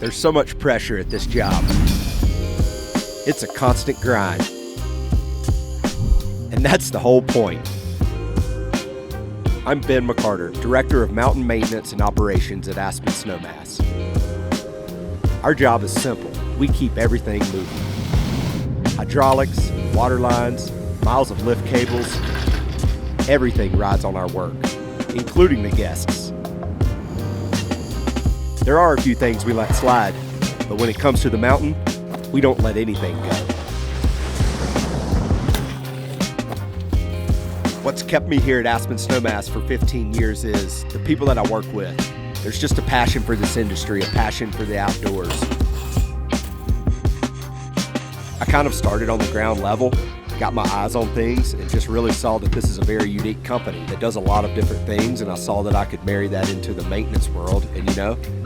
There's so much pressure at this job. It's a constant grind. And that's the whole point. I'm Ben McCarter, Director of Mountain Maintenance and Operations at Aspen Snowmass. Our job is simple. We keep everything moving. Hydraulics, water lines, miles of lift cables, everything rides on our work, including the guests. There are a few things we let slide, but when it comes to the mountain, we don't let anything go. What's kept me here at Aspen Snowmass for 15 years is the people that I work with. There's just a passion for this industry, a passion for the outdoors. I kind of started on the ground level, got my eyes on things, and just really saw that this is a very unique company that does a lot of different things, and I saw that I could marry that into the maintenance world, and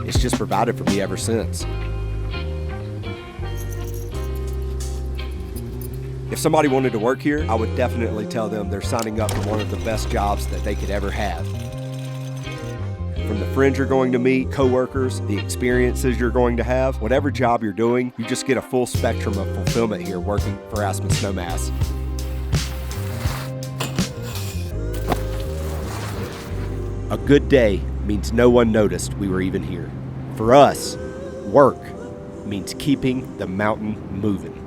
it's just provided for me ever since. If somebody wanted to work here, I would definitely tell them they're signing up for one of the best jobs that they could ever have. From the friends you're going to meet, coworkers, the experiences you're going to have, whatever job you're doing, you just get a full spectrum of fulfillment here working for Aspen Snowmass. A good day means no one noticed we were even here. For us, work means keeping the mountain moving.